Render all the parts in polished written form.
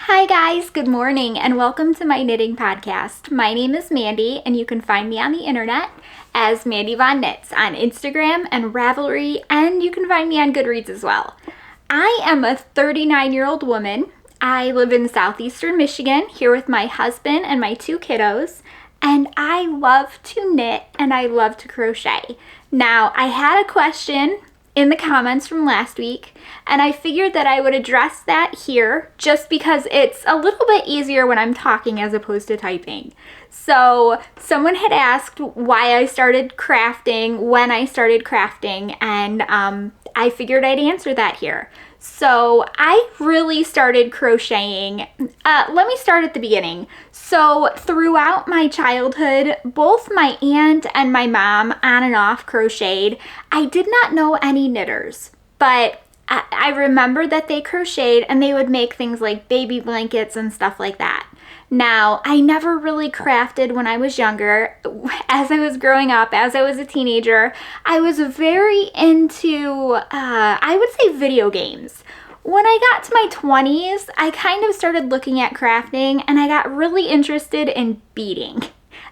Hi guys, good morning and welcome to my knitting podcast. My name is Mandy and you can find me on the internet as Mandy Von Knits on Instagram and Ravelry, and you can find me on Goodreads as well. I am a 39-year-old woman. I live in southeastern Michigan here with my husband and my two kiddos, and I love to knit and I love to crochet. Now, I had a question in the comments from last week, and I figured that I would address that here just because it's a little bit easier when I'm talking as opposed to typing. So someone had asked why I started crafting, when I started crafting, and I figured I'd answer that here. So I really started crocheting. Let me start at the beginning. So throughout my childhood, both my aunt and my mom on and off crocheted. I did not know any knitters, but I remember that they crocheted and they would make things like baby blankets and stuff like that. Now, I never really crafted when I was younger. As I was growing up, as I was a teenager, I was very into, I would say, video games. When I got to my 20s, I kind of started looking at crafting and I got really interested in beading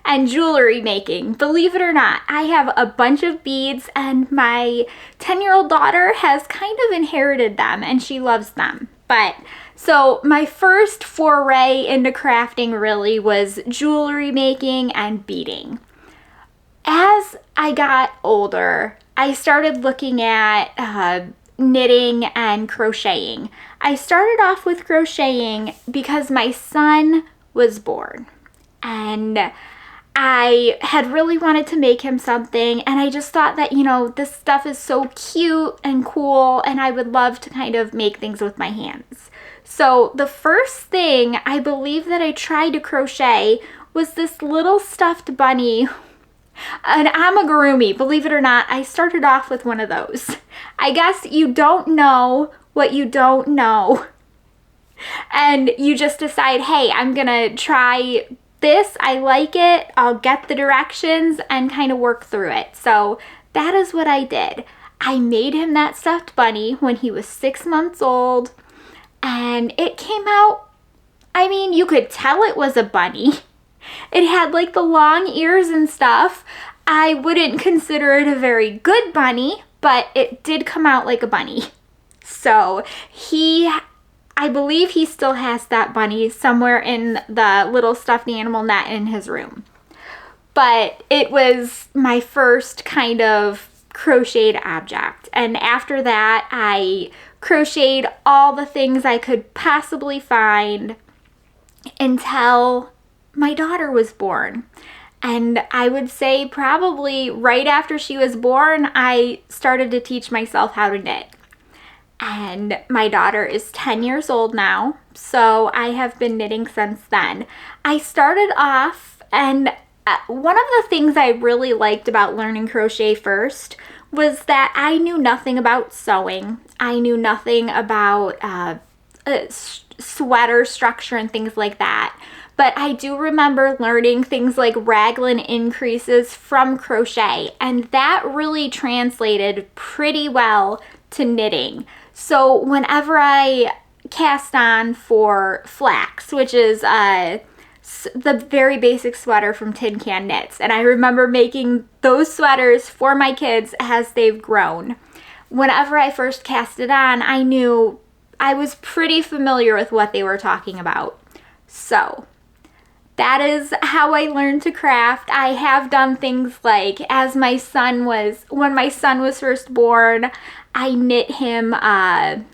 and jewelry making. Believe it or not, I have a bunch of beads and my 10-year-old daughter has kind of inherited them and she loves them. So my first foray into crafting really was jewelry making and beading. As I got older, I started looking at knitting and crocheting. I started off with crocheting because my son was born and I had really wanted to make him something, and I just thought that, this stuff is so cute and cool and I would love to kind of make things with my hands. So the first thing I believe that I tried to crochet was this little stuffed bunny, an amigurumi. Believe it or not, I started off with one of those. I guess you don't know what you don't know. And you just decide, hey, I'm gonna try this, I like it, I'll get the directions and kind of work through it. So that is what I did. I made him that stuffed bunny when he was 6 months old, and it came out, you could tell it was a bunny. It had like the long ears and stuff. I wouldn't consider it a very good bunny, but it did come out like a bunny. So I believe he still has that bunny somewhere in the little stuffed animal net in his room. But it was my first kind of crocheted object. And after that, I crocheted all the things I could possibly find until my daughter was born. And I would say probably right after she was born, I started to teach myself how to knit. And my daughter is 10 years old now, so I have been knitting since then. I started off, and one of the things I really liked about learning crochet first was that I knew nothing about sewing. I knew nothing about sweater structure and things like that. But I do remember learning things like raglan increases from crochet, and that really translated pretty well to knitting. So whenever I cast on for flax, which is the very basic sweater from Tin Can Knits, and I remember making those sweaters for my kids as they've grown. Whenever I first cast it on, I knew I was pretty familiar with what they were talking about. So that is how I learned to craft. I have done things like, when my son was first born, I knit him a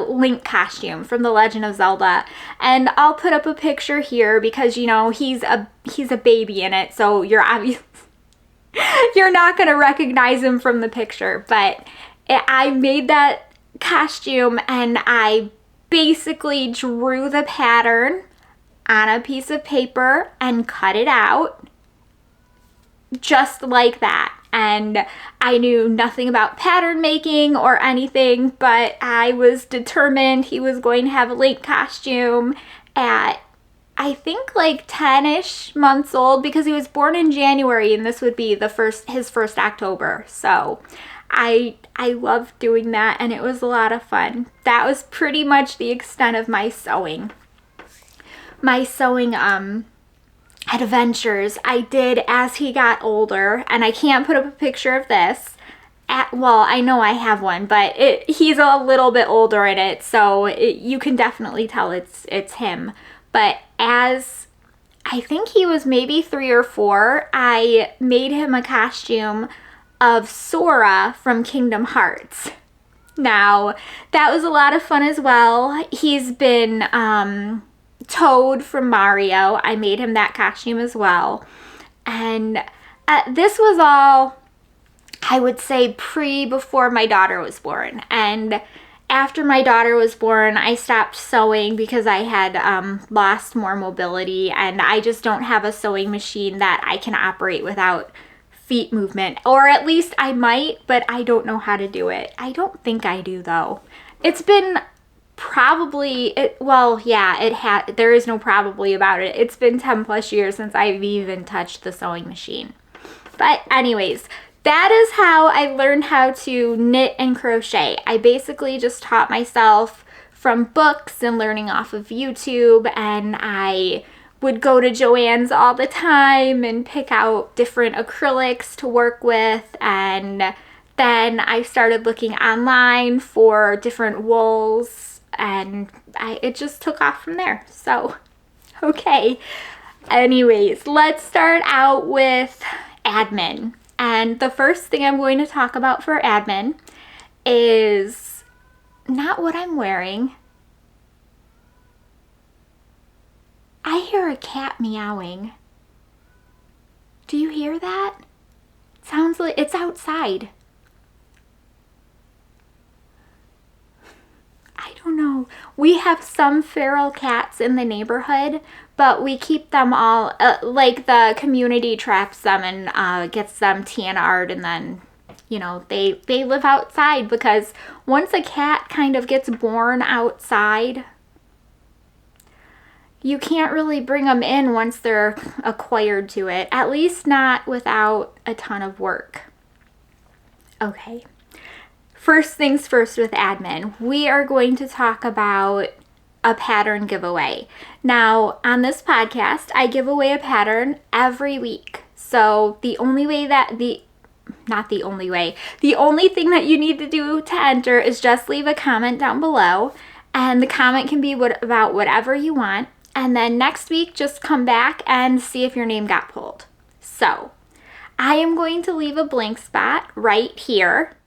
Link costume from The Legend of Zelda, and I'll put up a picture here because he's a baby in it, so you're not gonna recognize him from the picture. But I made that costume and I basically drew the pattern on a piece of paper and cut it out just like that. And I knew nothing about pattern making or anything, but I was determined he was going to have a Link costume at, I think, like 10-ish months old, because he was born in January and this would be his first October. So I loved doing that, and it was a lot of fun. That was pretty much the extent of my sewing. My sewing adventures I did as he got older, and I can't put up a picture of this. Well, I know I have one, but he's a little bit older in it, so you can definitely tell it's him. But as I think he was maybe 3 or 4, I made him a costume of Sora from Kingdom Hearts. Now, that was a lot of fun as well. He's been Toad from Mario. I made him that costume as well. And this was all, I would say, before my daughter was born. And after my daughter was born, I stopped sewing because I had lost more mobility, and I just don't have a sewing machine that I can operate without feet movement. Or at least I might, but I don't know how to do it. I don't think I do, though. It's been probably, there is no probably about it. It's been 10 plus years since I've even touched the sewing machine. But anyways, that is how I learned how to knit and crochet. I basically just taught myself from books and learning off of YouTube, and I would go to Joann's all the time and pick out different acrylics to work with, and then I started looking online for different wools, and it just took off from there. So, okay. Anyways, let's start out with admin. And the first thing I'm going to talk about for admin is not what I'm wearing. I hear a cat meowing. Do you hear that? It sounds like it's outside. I don't know. We have some feral cats in the neighborhood, but we keep them all, like the community traps them and gets them TNR'd, and then, you know, they live outside, because once a cat kind of gets born outside, you can't really bring them in once they're acquired to it, at least not without a ton of work. Okay. First things first with admin, we are going to talk about a pattern giveaway. Now, on this podcast, I give away a pattern every week. So the only thing that you need to do to enter is just leave a comment down below, and the comment can be about whatever you want. And then next week, just come back and see if your name got pulled. So I am going to leave a blank spot right here.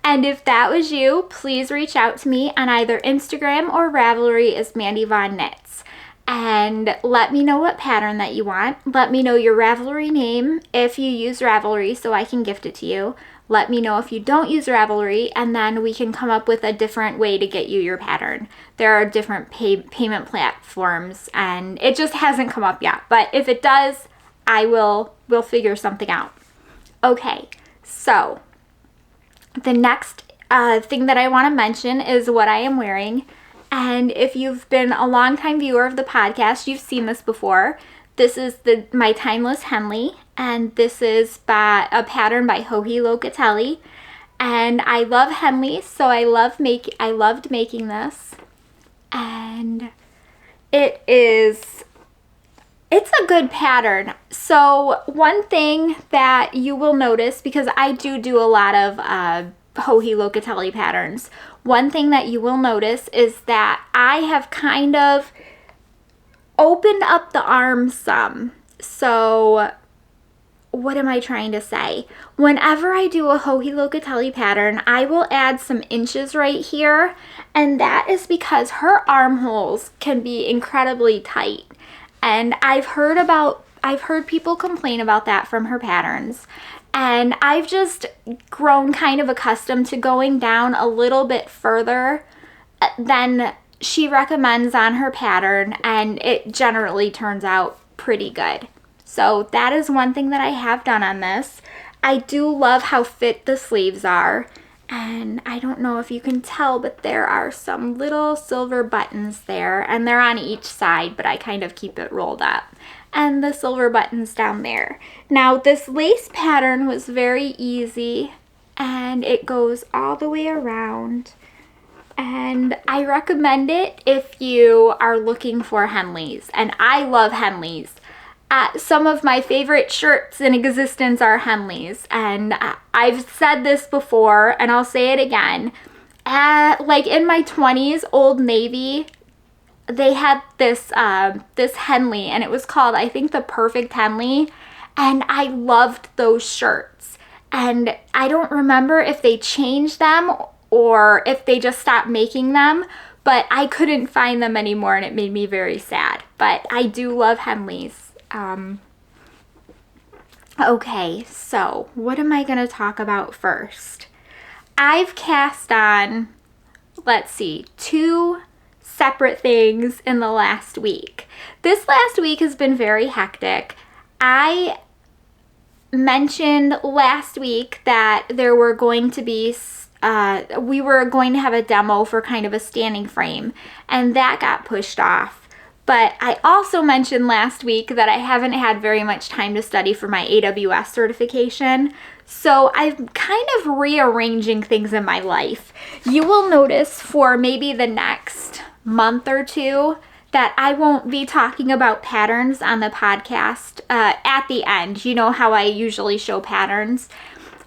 And if that was you, please reach out to me on either Instagram or Ravelry as Mandy Von Knits. And let me know what pattern that you want. Let me know your Ravelry name if you use Ravelry so I can gift it to you. Let me know if you don't use Ravelry, and then we can come up with a different way to get you your pattern. There are different payment platforms, and it just hasn't come up yet. But if it does, we'll figure something out. Okay, so the next thing that I want to mention is what I am wearing. And if you've been a longtime viewer of the podcast, you've seen this before. This is my Timeless Henley, and this is a pattern by Locatelli. And I love Henley, so I loved making this. And it's a good pattern. So one thing that you will notice, because I do a lot of Locatelli patterns, one thing that you will notice is that I have kind of opened up the arm some. So what am I trying to say? Whenever I do a Locatelli pattern, I will add some inches right here, and that is because her armholes can be incredibly tight. And I've heard people complain about that from her patterns. And I've just grown kind of accustomed to going down a little bit further than she recommends on her pattern, and it generally turns out pretty good. So that is one thing that I have done on this. I do love how fit the sleeves are. And I don't know if you can tell, but there are some little silver buttons there, and they're on each side, but I kind of keep it rolled up. and the silver buttons down there. Now this lace pattern was very easy, and it goes all the way around, and I recommend it if you are looking for Henleys, and I love Henleys. Some of my favorite shirts in existence are Henleys, and I've said this before and I'll say it again. Like in my 20s, Old Navy, they had this this Henley, and it was called, I think, the Perfect Henley, and I loved those shirts. And I don't remember if they changed them or if they just stopped making them, but I couldn't find them anymore, and it made me very sad. But I do love Henleys. Okay, so what am I going to talk about first? I've cast on, let's see, 2 separate things in the last week. This last week has been very hectic. I mentioned last week that there were going to be we were going to have a demo for kind of a standing frame, and that got pushed off. But I also mentioned last week that I haven't had very much time to study for my AWS certification, so I'm kind of rearranging things in my life. You will notice for maybe the next month or 2 that I won't be talking about patterns on the podcast at the end. You know how I usually show patterns.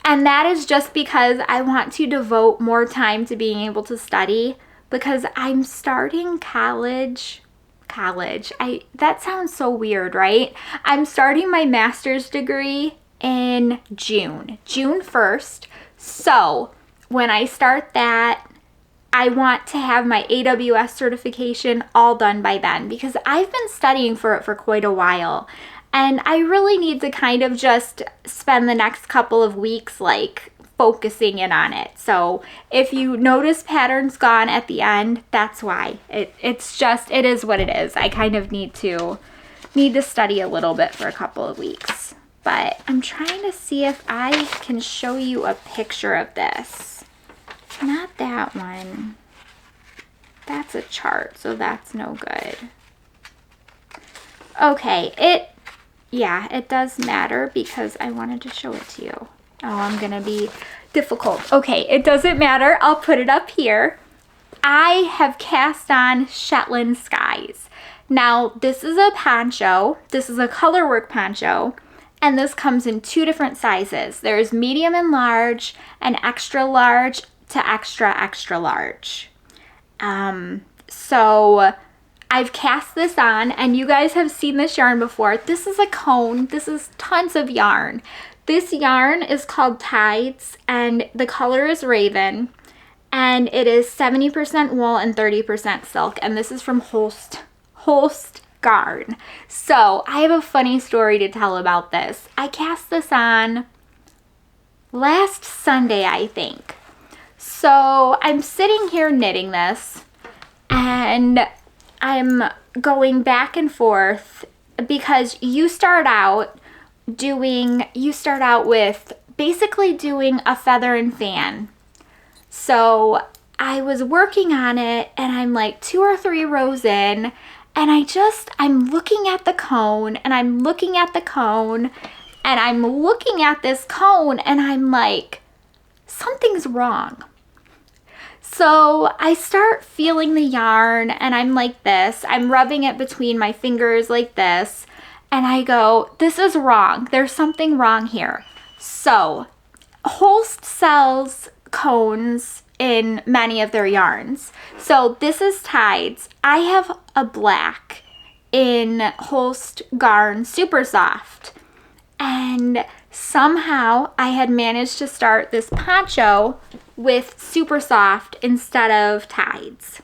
And that is just because I want to devote more time to being able to study, because I'm starting college. That sounds so weird, right? I'm starting my master's degree in June 1st. So when I start that, I want to have my AWS certification all done by then, because I've been studying for it for quite a while. And I really need to kind of just spend the next couple of weeks like focusing in on it. So if you notice patterns gone at the end, that's why. It is what it is. I kind of need to study a little bit for a couple of weeks. But I'm trying to see if I can show you a picture of this. Not that one. That's a chart, so that's no good. Okay, it does matter because I wanted to show it to you. Oh, I'm going to be difficult. Okay, it doesn't matter. I'll put it up here. I have cast on Shetland Skies. Now, this is a poncho. This is a colorwork poncho, and this comes in 2 different sizes. There's medium and large, and extra large to extra, extra large. So I've cast this on, and you guys have seen this yarn before. This is a cone. This is tons of yarn. This yarn is called Tides, and the color is Raven, and it is 70% wool and 30% silk, and this is from Holst Garn. So I have a funny story to tell about this. I cast this on last Sunday, I think. So I'm sitting here knitting this, and I'm going back and forth because you start out with basically doing a feather and fan. So I was working on it, and I'm like 2 or 3 rows in, and I'm looking at the cone, and I'm looking at the cone, and I'm looking at this cone, and I'm like, something's wrong. So I start feeling the yarn, and I'm like this. I'm rubbing it between my fingers like this, and I go, this is wrong. There's something wrong here. So Holst sells cones in many of their yarns. So this is Tides. I have a black in Holst Garn Super Soft, and somehow I had managed to start this poncho with Super Soft instead of Tides.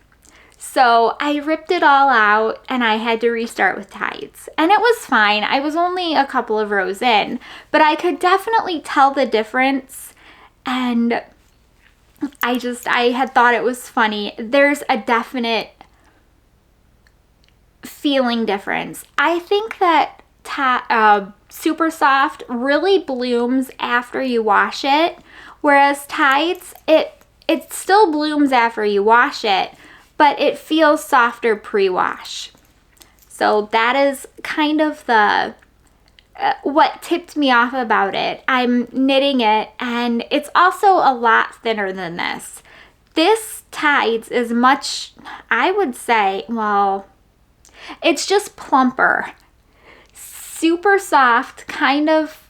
So I ripped it all out, and I had to restart with Tides. And it was fine. I was only a couple of rows in, but I could definitely tell the difference, and I had thought it was funny. There's a definite feeling difference. I think that Super Soft really blooms after you wash it, whereas Tides, it still blooms after you wash it, but it feels softer pre-wash. So that is kind of the what tipped me off about it. I'm knitting it, and it's also a lot thinner than this. This Tides is much, I would say, well, it's just plumper. Super soft, kind of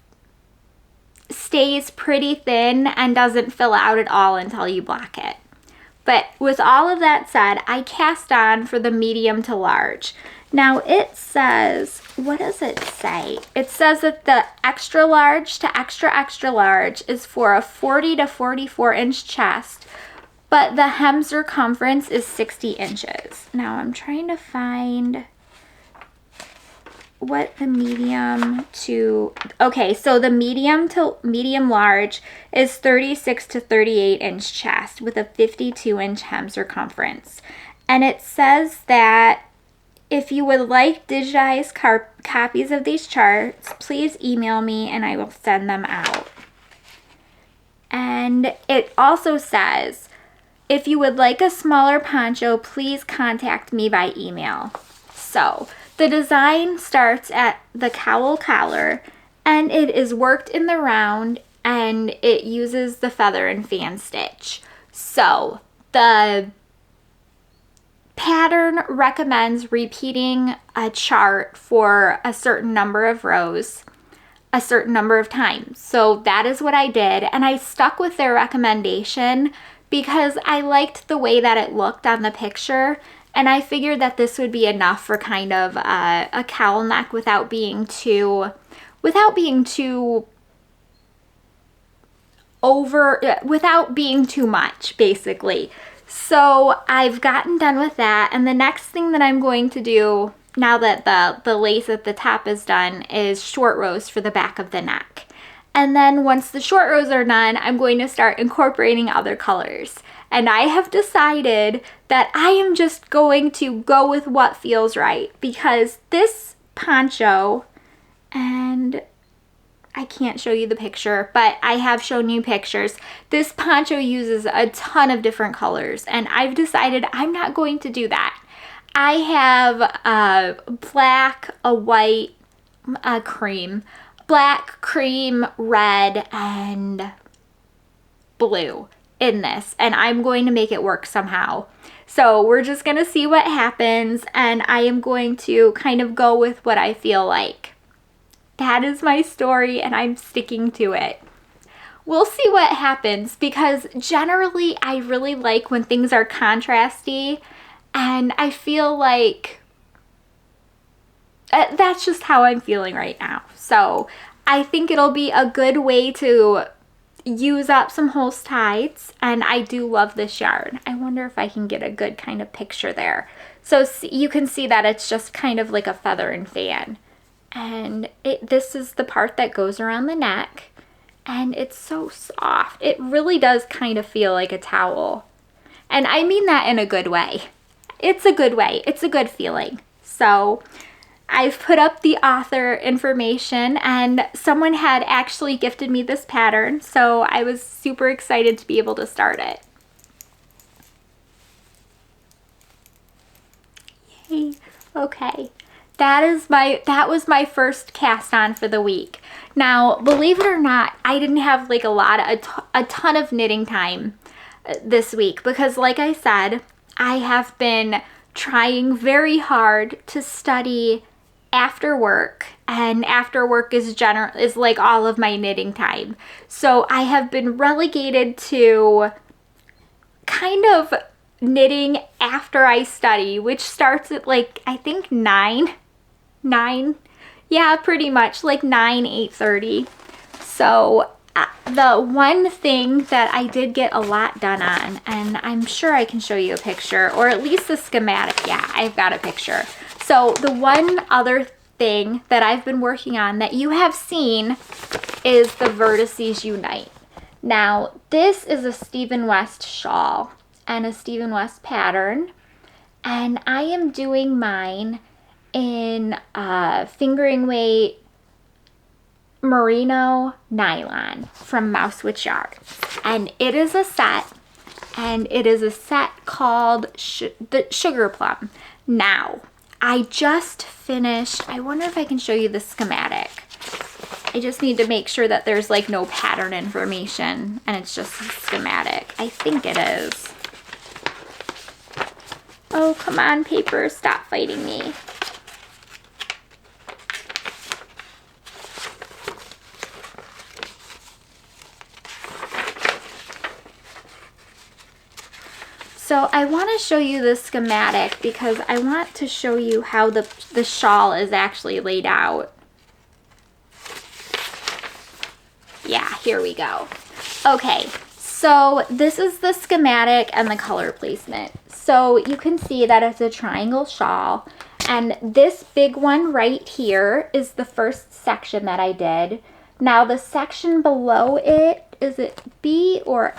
stays pretty thin and doesn't fill out at all until you block it. But with all of that said, I cast on for the medium to large. Now it says, what does it say? It says that the extra large to extra large is for a 40 to 44 inch chest, but the hem circumference is 60 inches. Now I'm trying to find what the medium to, okay, so the medium to medium large is 36 to 38 inch chest with a 52 inch hem circumference. And it says that if you would like digitized copies of these charts, please email me and I will send them out. And it also says, if you would like a smaller poncho, please contact me by email. So the design starts at the cowl collar, and it is worked in the round, and it uses the feather and fan stitch. So the pattern recommends repeating a chart for a certain number of rows, a certain number of times. So that is what I did, and I stuck with their recommendation because I liked the way that it looked on the picture. And I figured that this would be enough for kind of a cowl neck without being too much, basically. So I've gotten done with that. And the next thing that I'm going to do, now that the lace at the top is done, is short rows for the back of the neck. And then once the short rows are done, I'm going to start incorporating other colors. And I have decided that I am just going to go with what feels right, because this poncho, and I can't show you the picture, but I have shown you pictures. This poncho uses a ton of different colors, and I've decided I'm not going to do that. I have a black, a white, a cream, black, cream, red, and blue in this, and I'm going to make it work somehow. So we're just gonna see what happens, and I am going to kind of go with what I feel like. That is my story, and I'm sticking to it. We'll see what happens, because generally I really like when things are contrasty, and I feel like that's just how I'm feeling right now. So I think it'll be a good way to use up some Holst Tides, and I do love this yarn. I wonder if I can get a good kind of picture there. So you can see that it's just kind of like a feather and fan. And this is the part that goes around the neck, and it's so soft. It really does kind of feel like a towel. And I mean that in a good way. It's a good way. It's a good feeling. So I've put up the author information, and someone had actually gifted me this pattern, so I was super excited to be able to start it. Yay. Okay. That was my first cast on for the week. Now, believe it or not, I didn't have like a ton of knitting time this week, because like I said, I have been trying very hard to study after work, and after work is like all of my knitting time. So I have been relegated to kind of knitting after I study, which starts at like, I think 9, yeah, pretty much like 8:30. So the one thing that I did get a lot done on, and I'm sure I can show you a picture, or at least a schematic. Yeah, I've got a picture. So the one other thing that I've been working on that you have seen is the Vertices Unite. Now, this is a Stephen West shawl and a Stephen West pattern, and I am doing mine in fingering weight merino nylon from Mousewitch Yarn, and it is a set, and it is a set called the Sugar Plum. Now, I just finished, I wonder if I can show you the schematic. I just need to make sure that there's like no pattern information and it's just a schematic. I think it is. Oh, come on, paper, stop fighting me. So I want to show you the schematic because I want to show you how the shawl is actually laid out. Yeah, here we go. Okay, so this is the schematic and the color placement. So you can see that it's a triangle shawl, and this big one right here is the first section that I did. Now the section below it, is it B or...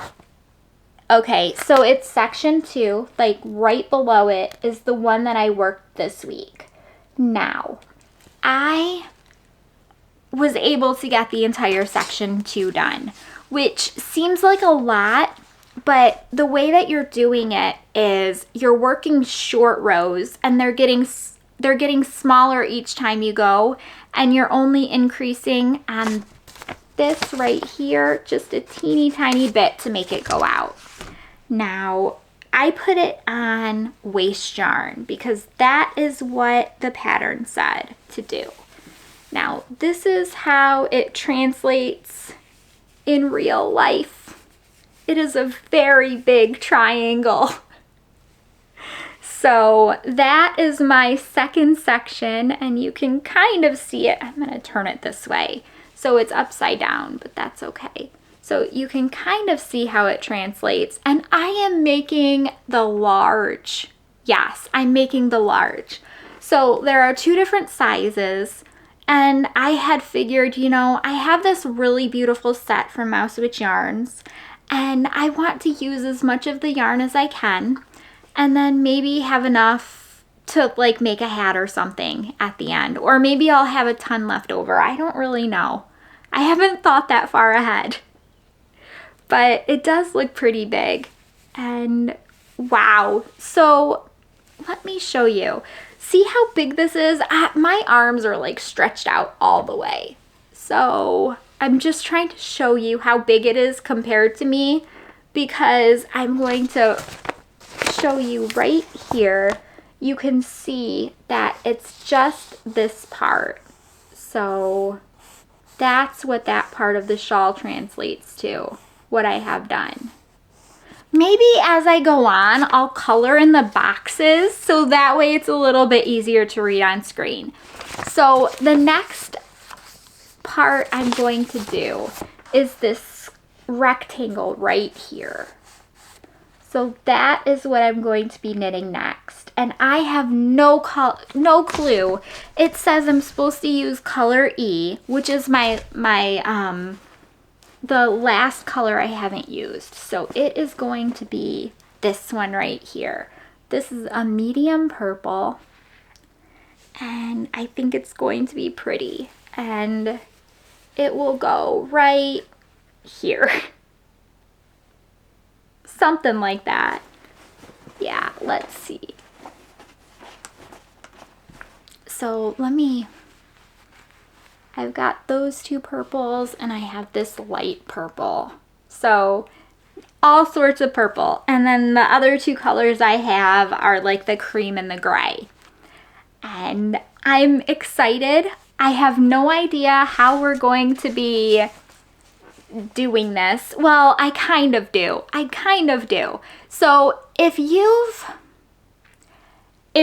Okay, so it's section 2, like right below it is the one that I worked this week. Now, I was able to get the entire section 2 done, which seems like a lot, but the way that you're doing it is you're working short rows and they're getting smaller each time you go, and you're only increasing on this right here just a teeny tiny bit to make it go out. Now, I put it on waste yarn because that is what the pattern said to do. Now, this is how it translates in real life. It is a very big triangle. So that is my second section, and you can kind of see it. I'm going to turn it this way so it's upside down, but that's okay. So you can kind of see how it translates. And I am making the large. Yes, I'm making the large. So there are 2 different sizes. And I had figured, you know, I have this really beautiful set from Mouse Witch Yarns, and I want to use as much of the yarn as I can, and then maybe have enough to like make a hat or something at the end. Or maybe I'll have a ton left over. I don't really know. I haven't thought that far ahead. But it does look pretty big. And wow. So let me show you. See how big this is? My arms are like stretched out all the way. So I'm just trying to show you how big it is compared to me, because I'm going to show you right here. You can see that it's just this part. So that's what that part of the shawl translates to, what I have done. Maybe as I go on, I'll color in the boxes so that way it's a little bit easier to read on screen. So the next part I'm going to do is this rectangle right here. So that is what I'm going to be knitting next. And I have no clue. It says I'm supposed to use color E, which is the last color I haven't used. So it is going to be this one right here. This is a medium purple, and I think it's going to be pretty, and it will go right here. Something like that. Yeah, let's see. So I've got those 2 purples, and I have this light purple. So all sorts of purple. And then the other 2 colors I have are like the cream and the gray. And I'm excited. I have no idea how we're going to be doing this. Well, I kind of do. So if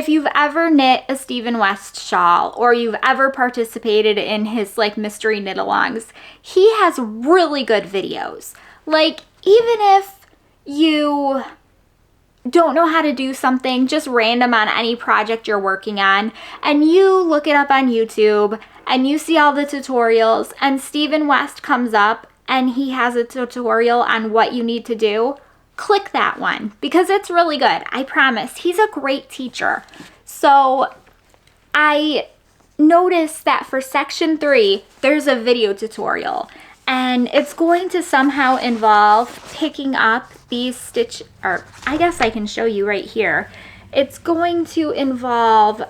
you've ever knit a Stephen West shawl, or you've ever participated in his like mystery knit-alongs, he has really good videos. Like, even if you don't know how to do something just random on any project you're working on, and you look it up on YouTube and you see all the tutorials, and Stephen West comes up and he has a tutorial on what you need to do, click that one because it's really good. I promise. He's a great teacher. So I noticed that for section 3, there's a video tutorial, and it's going to somehow involve picking up these I guess I can show you right here. It's going to involve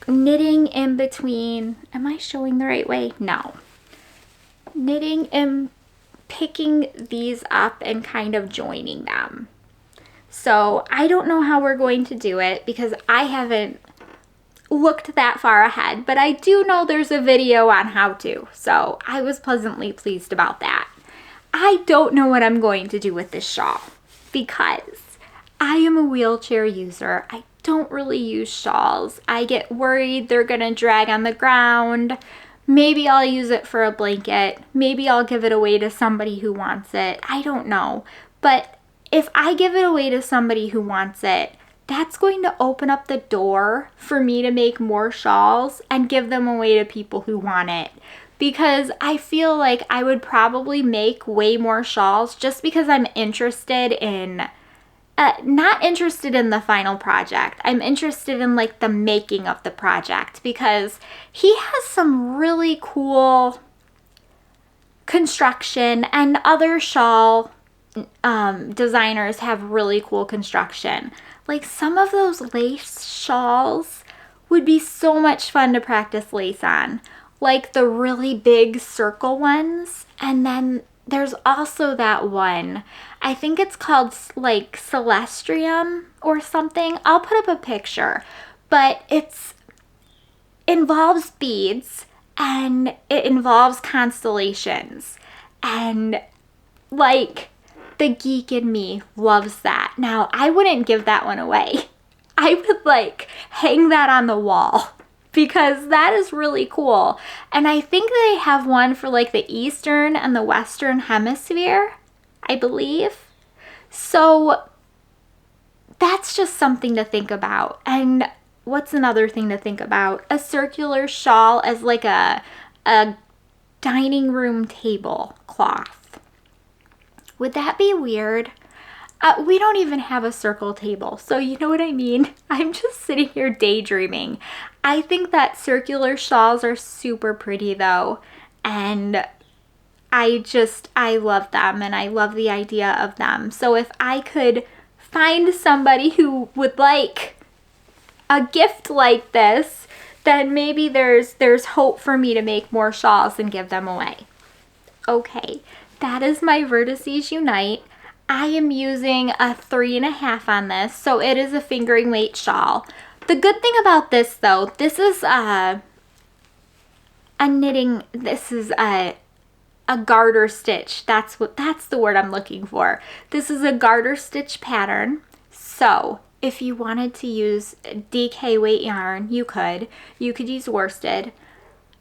knitting in between, am I showing the right way? No. Knitting and picking these up and kind of joining them. So I don't know how we're going to do it because I haven't looked that far ahead, but I do know there's a video on how to, so I was pleasantly pleased about that. I don't know what I'm going to do with this shawl because I am a wheelchair user. I don't really use shawls. I get worried they're gonna drag on the ground. Maybe I'll use it for a blanket. Maybe I'll give it away to somebody who wants it. I don't know. But if I give it away to somebody who wants it, that's going to open up the door for me to make more shawls and give them away to people who want it. Because I feel like I would probably make way more shawls just because I'm interested in, not interested in the final project. I'm interested in like the making of the project because he has some really cool construction and other shawl designers have really cool construction. Like some of those lace shawls would be so much fun to practice lace on. Like the really big circle ones. And then there's also that one. I think it's called like Celestarium or something. I'll put up a picture. But it involves beads and it involves constellations. And like the geek in me loves that. Now, I wouldn't give that one away. I would like hang that on the wall because that is really cool. And I think they have one for like the Eastern and the Western Hemisphere, I believe. So that's just something to think about. And what's another thing to think about? A circular shawl as like a dining room table cloth. Would that be weird? We don't even have a circle table, so you know what I mean? I'm just sitting here daydreaming. I think that circular shawls are super pretty though, and I love them and I love the idea of them. So if I could find somebody who would like a gift like this, then maybe there's hope for me to make more shawls and give them away. Okay. That is my Vertices Unite. I am using a 3.5 on this, so it is a fingering weight shawl. The good thing about this though, this is a garter stitch. That's the word I'm looking for. This is a garter stitch pattern. So if you wanted to use DK weight yarn, you could use worsted.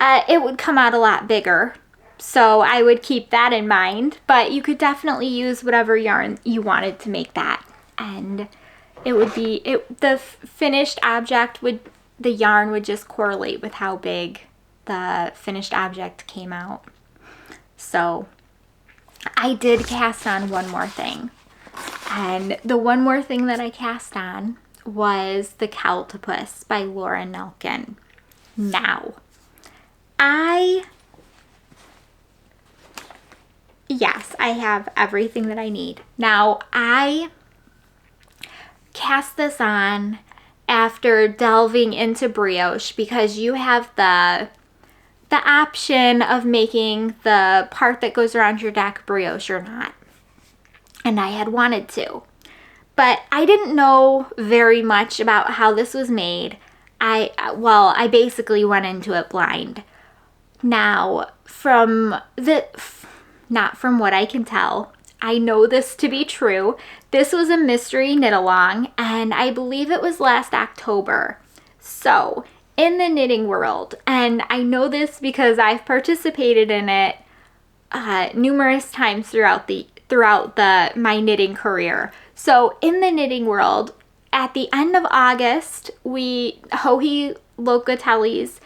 It would come out a lot bigger. So I would keep that in mind, but you could definitely use whatever yarn you wanted to make that. And it would be, the finished object the yarn would just correlate with how big the finished object came out. So I did cast on one more thing. And the one more thing that I cast on was the Cowltopus by Nelkin. Now, yes, I have everything that I need. Now, I cast this on after delving into brioche because you have the option of making the part that goes around your deck brioche or not. And I had wanted to. But I didn't know very much about how this was made. I basically went into it blind. Now, not from what I can tell, I know this to be true. This was a mystery knit along, and I believe it was last October. So, in the knitting world, and I know this because I've participated in it numerous times throughout my knitting career. So, in the knitting world, at the end of August, Locatelli's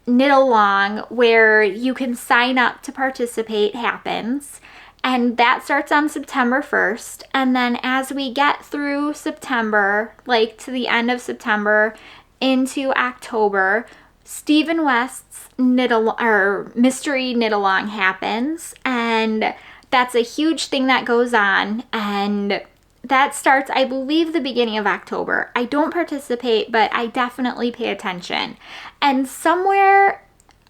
knit along where you can sign up to participate happens, and that starts on September 1st. And then as we get through September, like to the end of September into October, Stephen West's mystery knit along happens, and that's a huge thing that goes on. And that starts, I believe, the beginning of October. I don't participate, but I definitely pay attention. And somewhere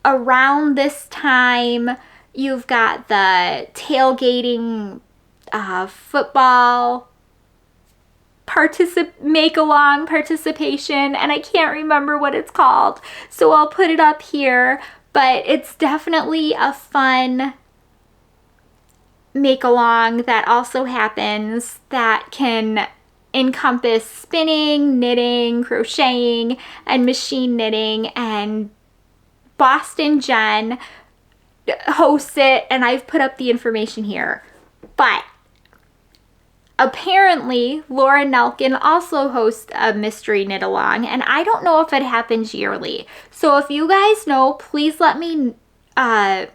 around this time, you've got the tailgating football make-along participation, and I can't remember what it's called, so I'll put it up here, but it's definitely a fun make-along that also happens that can encompass spinning, knitting, crocheting, and machine knitting, and Boston Jen hosts it, and I've put up the information here. But apparently, Laura Nelkin also hosts a mystery knit along, and I don't know if it happens yearly. So if you guys know, please let me,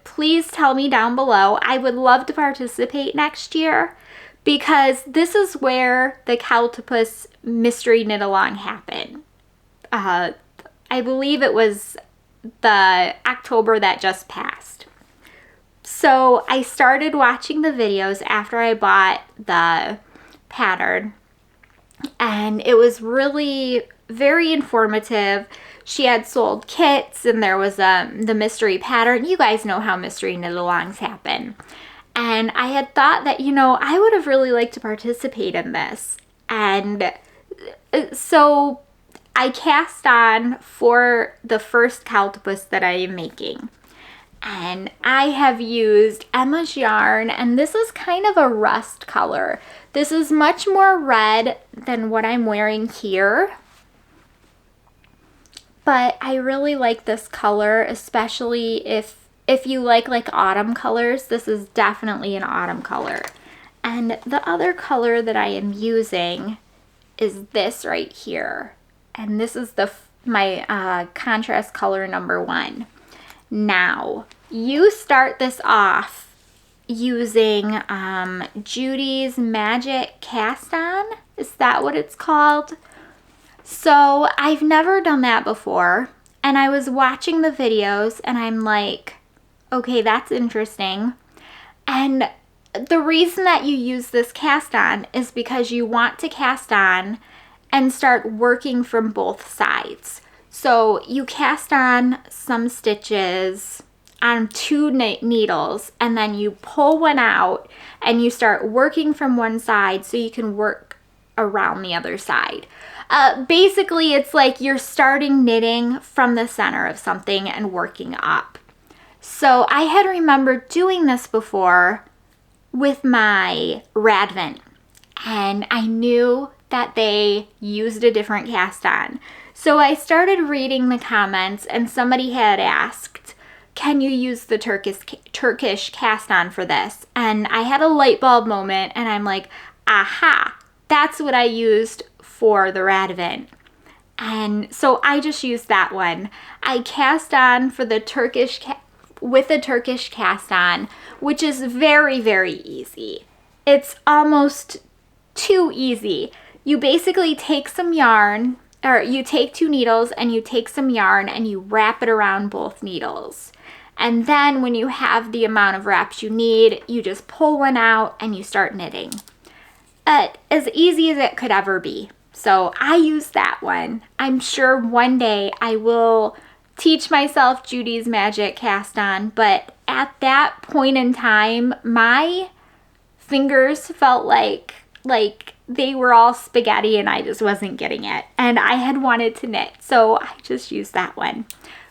please tell me down below. I would love to participate next year because this is where the Cowltopus mystery knit along happened. I believe it was the October that just passed. So I started watching the videos after I bought the pattern, and it was really very informative. She had sold kits, and there was the mystery pattern. You guys know how mystery knit-alongs happen. And I had thought that, you know, I would have really liked to participate in this. And so I cast on for the first Cowltopus that I am making. And I have used Emma's yarn, and this is kind of a rust color. This is much more red than what I'm wearing here. But I really like this color, especially if you like autumn colors. This is definitely an autumn color. And the other color that I am using is this right here. And this is my contrast color number 1. Now, you start this off using Judy's Magic Cast On. Is that what it's called? So I've never done that before, and I was watching the videos and I'm like, okay, that's interesting. And the reason that you use this cast on is because you want to cast on and start working from both sides. So you cast on some stitches on 2 needles, and then you pull one out and you start working from one side so you can work around the other side. Basically, it's like you're starting knitting from the center of something and working up. So I had remembered doing this before with my Radvent, and I knew that they used a different cast on. So I started reading the comments, and somebody had asked, can you use the Turkish cast on for this? And I had a light bulb moment, and I'm like, aha, that's what I used for the Radvent. And so I just used that one. I cast on for the with the Turkish cast on, which is very, very easy. It's almost too easy. You basically take some yarn, or you take 2 needles and you take some yarn and you wrap it around both needles. And then when you have the amount of wraps you need, you just pull one out and you start knitting. As easy as it could ever be. So I use that one. I'm sure one day I will teach myself Judy's Magic Cast On, but at that point in time, my fingers felt like they were all spaghetti and I just wasn't getting it. And I had wanted to knit, so I just used that one.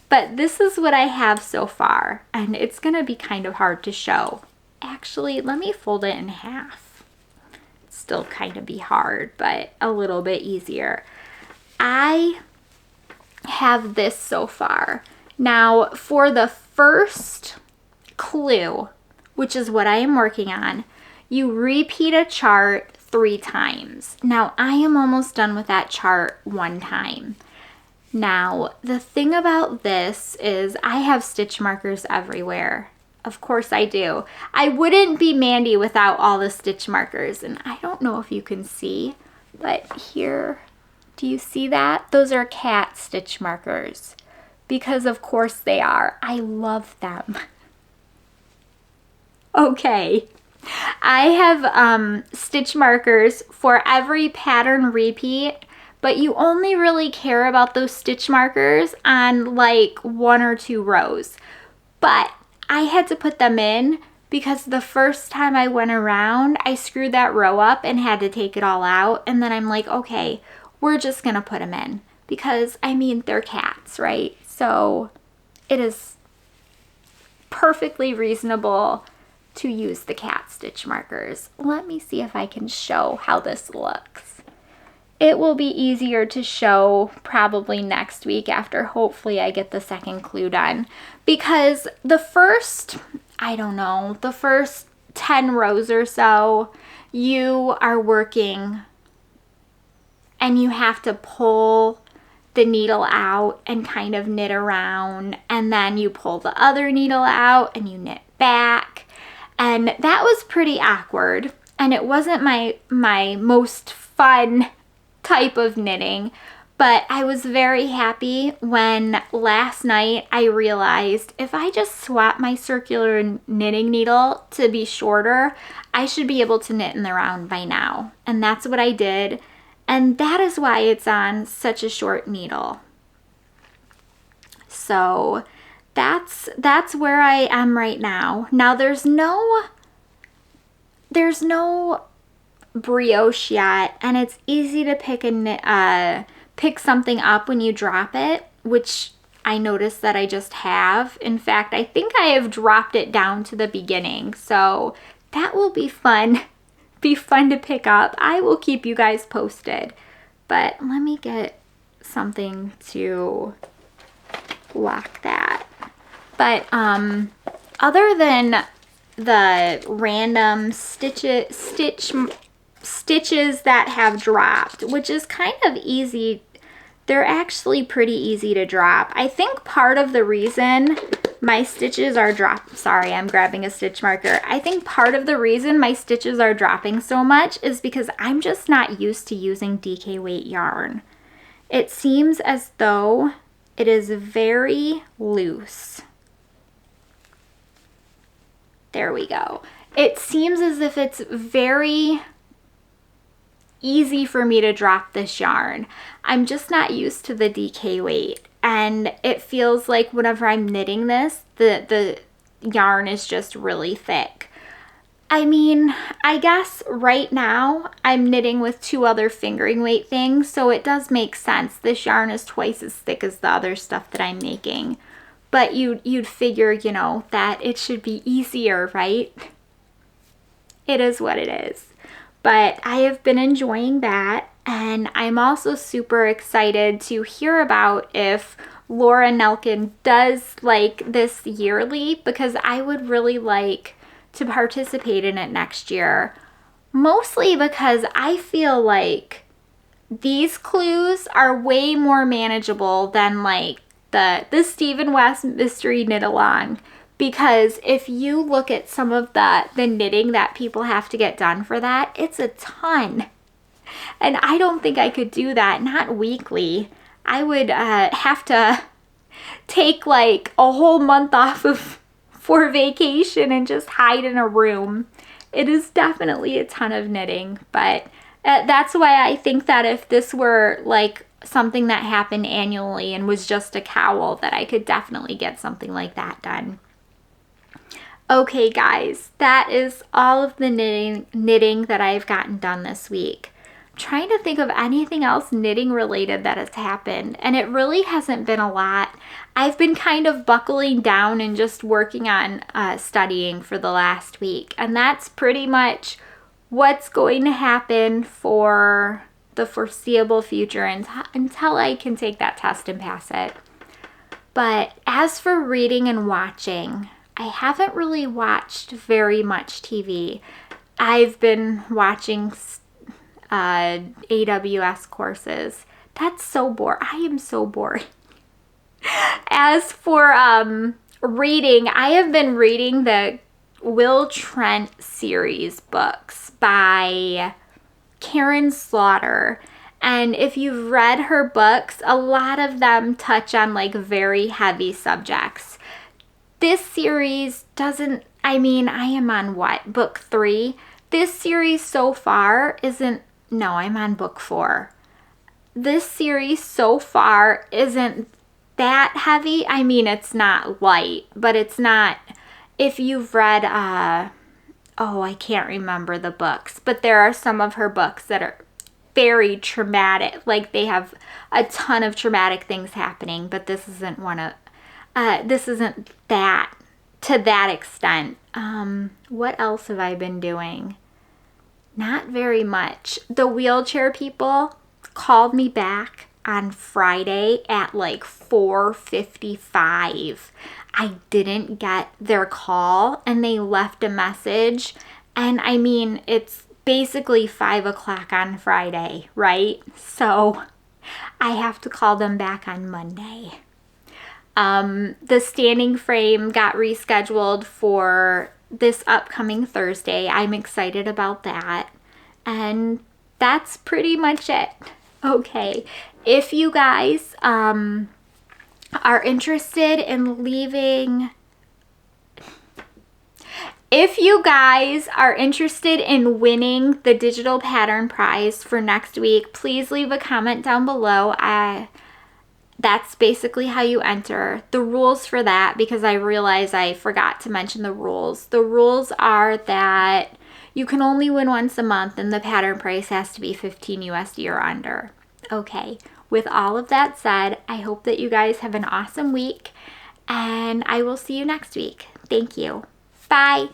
But this is what I have so far, and it's gonna be kind of hard to show. Actually, let me fold it in half. It's still kind of be hard, but a little bit easier. I have this so far. Now, for the first clue, which is what I am working on, you repeat a chart 3 times. Now, I am almost done with that chart 1 time. Now, the thing about this is I have stitch markers everywhere. Of course I do. I wouldn't be Mandy without all the stitch markers, and I don't know if you can see, but here, do you see that? Those are cat stitch markers, because of course they are. I love them. Okay, I have stitch markers for every pattern repeat, but you only really care about those stitch markers on like 1 or 2 rows. But I had to put them in because the first time I went around, I screwed that row up and had to take it all out. And then I'm like, okay, we're just gonna put them in because, I mean, they're cats, right? So it is perfectly reasonable to use the cat stitch markers. Let me see if I can show how this looks. It will be easier to show probably next week after hopefully I get the second clue done, because the first, I don't know, the first 10 rows or so, you are working and you have to pull the needle out and kind of knit around, and then you pull the other needle out and you knit back. And that was pretty awkward, and it wasn't my most fun type of knitting, but I was very happy when last night I realized if I just swap my circular knitting needle to be shorter, I should be able to knit in the round by now. And that's what I did, and that is why it's on such a short needle. So that's where I am right now. Now there's no brioche yet, and it's easy to pick something up when you drop it, which I noticed that I just have. In fact, I think I have dropped it down to the beginning, so that will be fun. Be fun to pick up. I will keep you guys posted. But let me get something to lock that. But other than the random stitches that have dropped, which is kind of easy, they're actually pretty easy to drop. I think part of the reason my stitches are sorry, I'm grabbing a stitch marker. I think part of the reason my stitches are dropping so much is because I'm just not used to using DK weight yarn. It seems as though it is very loose. There we go. It seems as if it's very easy for me to drop this yarn. I'm just not used to the DK weight, and it feels like whenever I'm knitting this, the yarn is just really thick. I mean, I guess right now I'm knitting with 2 other fingering weight things, so it does make sense. This yarn is twice as thick as the other stuff that I'm making. But you'd figure, you know, that it should be easier, right? It is what it is. But I have been enjoying that, and I'm also super excited to hear about if Laura Nelkin does like this yearly, because I would really like to participate in it next year. Mostly because I feel like these clues are way more manageable than like the Stephen West Mystery Knit Along, because if you look at some of the knitting that people have to get done for that, it's a ton. And I don't think I could do that, not weekly. I would have to take like a whole month off for vacation and just hide in a room. It is definitely a ton of knitting, but that's why I think that if this were like something that happened annually and was just a cowl, that I could definitely get something like that done. Okay guys, that is all of the knitting that I've gotten done this week. I'm trying to think of anything else knitting related that has happened, and it really hasn't been a lot. I've been kind of buckling down and just working on studying for the last week, and that's pretty much what's going to happen for the foreseeable future until I can take that test and pass it. But as for reading and watching, I haven't really watched very much TV. I've been watching AWS courses. That's so boring. I am so boring. As for reading, I have been reading the Will Trent series books by Karen Slaughter, and if you've read her books, a lot of them touch on like very heavy subjects. This series doesn't I mean, I am on what? Book 3? This series so far isn't, no, I'm on book 4. This series so far isn't that heavy. I mean, it's not light, but it's not, if you've read, oh, I can't remember the books, but there are some of her books that are very traumatic. Like, they have a ton of traumatic things happening, but this isn't this isn't that, to that extent. What else have I been doing? Not very much. The wheelchair people called me back on Friday at like 4:55. I didn't get their call and they left a message. And I mean, it's basically 5 o'clock on Friday, right? So I have to call them back on Monday. The standing frame got rescheduled for this upcoming Thursday. I'm excited about that. And that's pretty much it. Okay, if you guys are interested in leaving, if you guys are interested in winning the digital pattern prize for next week, please leave a comment down below. That's basically how you enter. The rules for that, because I realize I forgot to mention the rules. The rules are that you can only win once a month and the pattern price has to be 15 USD or under. Okay, with all of that said, I hope that you guys have an awesome week and I will see you next week. Thank you. Bye.